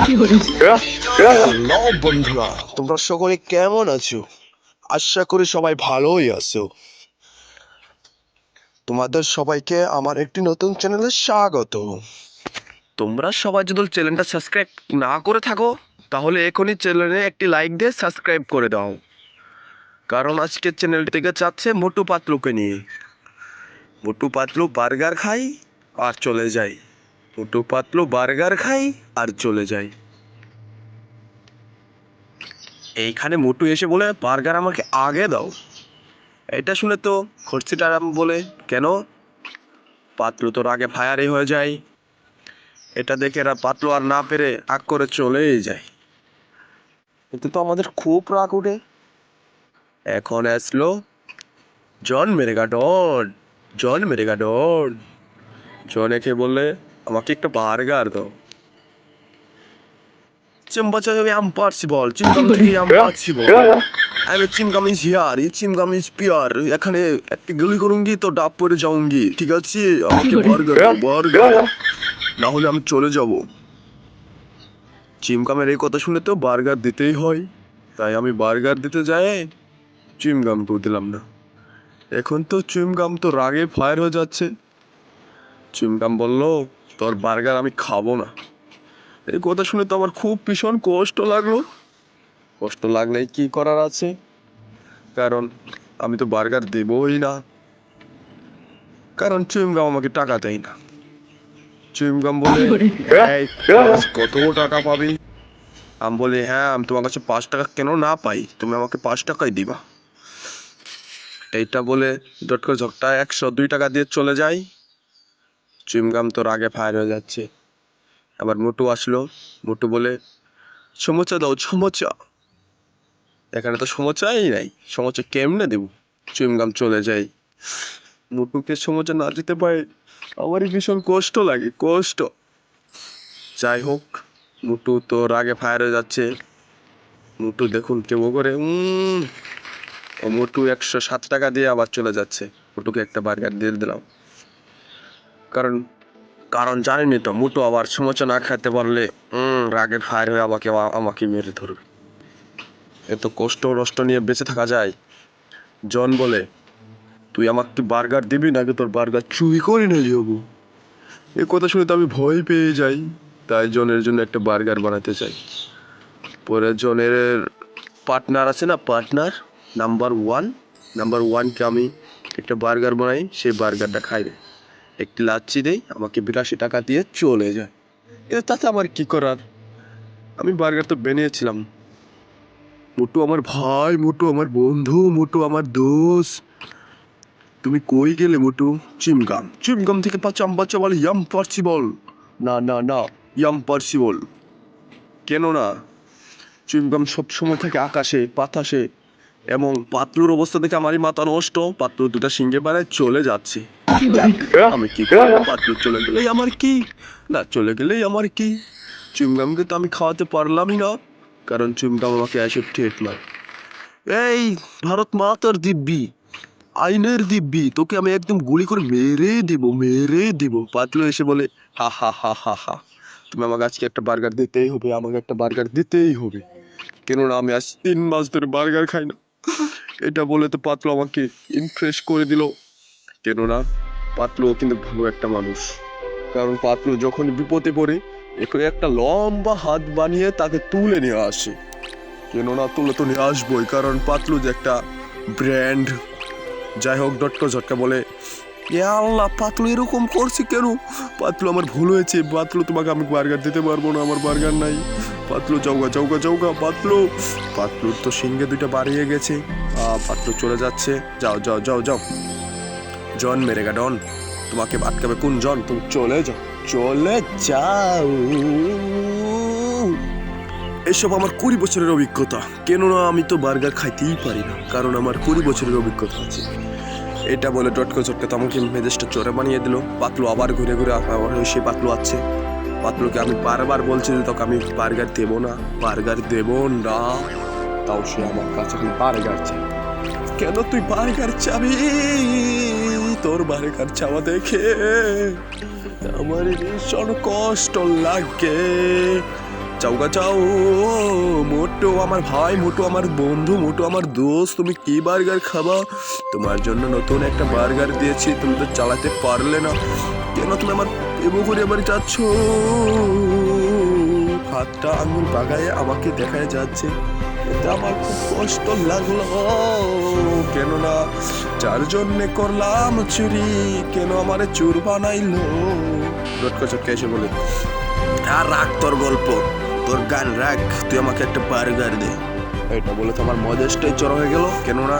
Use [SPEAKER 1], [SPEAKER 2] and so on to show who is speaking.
[SPEAKER 1] Hello বন্ধুরা, তোমরা সকলে কেমন আছো? আশা করি সবাই ভালোই আছো। তোমাদের সবাইকে আমার একটি নতুন চ্যানেলে স্বাগত। তোমরা সবাই যদি চ্যানেলটা সাবস্ক্রাইব না করে থাকো তাহলে এখনই চ্যানেলে একটি লাইক দিয়ে সাবস্ক্রাইব করে দাও, কারণ আজকের চ্যানেল থেকে চাচ্ছে মোটু পাতলুকে নিয়ে। মোটু পাতলু বার্গার খাই আর চলে যাই, মোটু পাতলু বার্গার খাই আর চলে যাই। এইখানে মোটু এসে বলে বার্গার আমাকে আগে দাও। এটা শুনে তো খরচিটা বলে, কেন? পাতলু তোর আগে ফায়ারই হয়ে যায়। এটা দেখে এরা পাতলু আর না পেরে আগ করে চলেই যায়। এতে তো আমাদের খুব রাগ উঠে। এখন আসলো জন মেরেগা ডন, জন মেরেগা ডন। জন একে বললে আমাকে একটা বার্গার দাও। চিম্বাচা ইম্পসিবল, চিমগাম থেকে ইম্পসিবল। আমি চিমগাম ইজ হিয়ার, এই চিমগাম ইজ পিয়ার। এখানে একটা গুলি করুঙ্গি তো ডাব পরে যাউঙ্গি, ঠিক আছে? আমাকে বার্গার দাও, বার্গার, না হলে আমি চলে যাব। চিমগামের এই কথা শুনে তো বার্গার দিতেই হয়, তাই আমি বার্গার দিতে যাই চুইংগামকেও দিলাম না। এখন তো চুইংগাম তো রাগে ফায়ার হয়ে যাচ্ছে। চুইংগাম বলল, তোর বার্গার আমি খাবো না। এই কথা শুনে তো আমার খুব ভীষণ কষ্ট লাগলো। কষ্ট লাগলেই কি করার আছে, কারণ আমি তো বার্গার দেবই না, কারণ চুইংগাম আমাকে টাকা দেয় না। চুইংগাম বলে, এই কত টাকা পাবি? আমি বলি, হ্যাঁ, আমি তোমার কাছে 5 টাকা কেন না পাই, তুমি আমাকে 5 টাকাই দিবা। এইটা বলে ডটকো ঝকটা 102 টাকা দিয়ে চলে যায়। চুইংগাম তো রাগে ফায়ার হয়ে যাচ্ছে। আবার মোটু আসলো। মোটু বলে, সমোচা দাও, সমোচা। এখানে তো সমোচাই নাই, সমোচা কেমনে দেব? চুইংগাম চলে যায়। মোটুকে সমোচা না দিতে পারে আমারই ভীষণ কষ্ট লাগে, কষ্ট। যাই হোক, মোটু তো রাগে ফায়ার হয়ে যাচ্ছে। মোটু দেখুন কেমন করে ও মোটু 107 টাকা দিয়ে আবার চলে যাচ্ছে। মোটুকে একটা বার্গার দিয়ে দিলাম, কারণ কারণ জানেনই তো, মোটু আবার সমোচা না খেতে পারলে রাগের ফায়ার হয়ে আমাকে মেরে ধরবে। এত কষ্ট নষ্ট নিয়ে বেঁচে থাকা যায়? জন বলে, তুই আমাকে বার্গার দিবি নাকি তোর বার্গার চুরি করে নিয়ে যাবো? এ কথা শুনে তো আমি ভয় পেয়ে যাই, তাই জনের জন্য একটা বার্গার বানাতে চাই। পরে জনের পার্টনার আছে না, পার্টনার নাম্বার ওয়ানকে আমি একটা বার্গার বানাই, সেই বার্গারটা খাইবে। একটি লাচ্ছি দেই, আমাকে 82 টাকা দিয়ে চলে যায়। কিন্তু তাতে আমার কি করার, আমি বার্গার তো বানিয়েছিলাম। মোটু আমার ভাই, মোটু আমার বন্ধু, মোটু আমার দোস্ত, তুমি কই গেলে মোটু? চিমগাম, চিমগাম থেকে পাচাম্বাচা বলে ইম্পসিবল। না না না, ইম্পসিবল কেন না? চুইংগাম সবসময় থাকে আকাশে বাতাসে, এবং পাতলুর অবস্থা দেখে আমারই মাথা নষ্ট। পাতলু দুটা সিংহে পাড়ায় চলে যাচ্ছে। আমি কি করবো? পাতলু চলে গেলেই আমার কি, না চলে গেলেই আমার কি? চুইংগামকে তো আমি খাওয়াতে পারলামই না, কারণ চুইংগাম আমাকে এসে ঠেট মারে। এই ভারত মাতার দিব্যি, আইনের দিব্যি, তোকে আমি একদম গুলি করে মেরে দিব, মেরে দিব। পাতলু এসে বলে, হা হা হা হা হা, তুমি আমাকে আজকে একটা বার্গার দিতেই হবে, আমাকে একটা বার্গার দিতেই হবে, কেননা আমি আজ 3 মাস ধরে বার্গার খাই না। এটা বলে তো পাতলু আমাকে ইমপ্রেস করে দিল, কেননা পাতলু কিন্তু ভালো একটা মানুষ। কারণ পাতলু যখন বিপদে পড়ে এখানে একটা লম্বা হাত বানিয়ে তাকে তুলে নিয়ে আসে, কেননা তুলে তো নিয়ে আসবোই, কারণ পাতলু যে একটা ব্র্যান্ড। যাই হোক, ডটকো ঝটকা বলে, এ আল্লাহ, পাতলু এরকম করছে কেন? পাতলু আমার ভুল হয়েছে, পাতলু তোমাকে আমি বার্গার দিতে পারবো না, আমার বার্গার নাই। পাতলু চৌকা চৌকা চৌকা, পাতলু। পাতলুর তো সিংহে 2টা বাড়িয়ে গেছে। পাতলু চলে যাচ্ছে। যাও যাও যাও যাও, জন মেরেগা ডন, তোমাকে আটকাবে কোন জন? তুমি চলে যাও, চলে যাও। এসব আমার 20 বছরের অভিজ্ঞতা, কেননা আমি তো বার্গার খাইতেই পারি না, কারণ আমার 20 বছরের অভিজ্ঞতা আছে। এটা বলে টটকা চটকা আমাকে মেজাজটা চড়ে বানিয়ে দিল। পাতলু আবার ঘুরে ঘুরে আবার সে পাতলু আছে। পাতলুকে আমি বারবার বলছি যে তোকে আমি বার্গার দেবো না, বার্গার দেবো না, তাও সে আমার কাছে বার্গার চাই। কেন তুই বার্গার চাবি? তোর বার্গার চাওয়া দেখে আমার ভীষণ কষ্ট লাগে, চাউগা চাও। মোটু আমার ভাই, মোটু আমার বন্ধু, মোটু আমার দোস্ত, তুমি কি বার্গার খাবা? তোমার জন্য নতুন একটা বার্গার দিয়েছি, তুমি তো চালাতে পারলে না, কেন তুমি আমার এমন করে এবার যাচ্ছ? হাতটা আঙুল বাগায়ে আমাকে দেখায় যাচ্ছে, এটা আমার খুব কষ্ট লাগলো। কেননা যার জন্যে করলাম চুরি, কেন আমারে চোর বানাইলো? রটকা চটকা এসে বলে, আর রাখ তোর গল্প, তোর গান রাখ, তুই আমাকে একটা বার্গার দে। এটা বলে তো আমার মজাজটাই চড়া হয়ে গেল, কেননা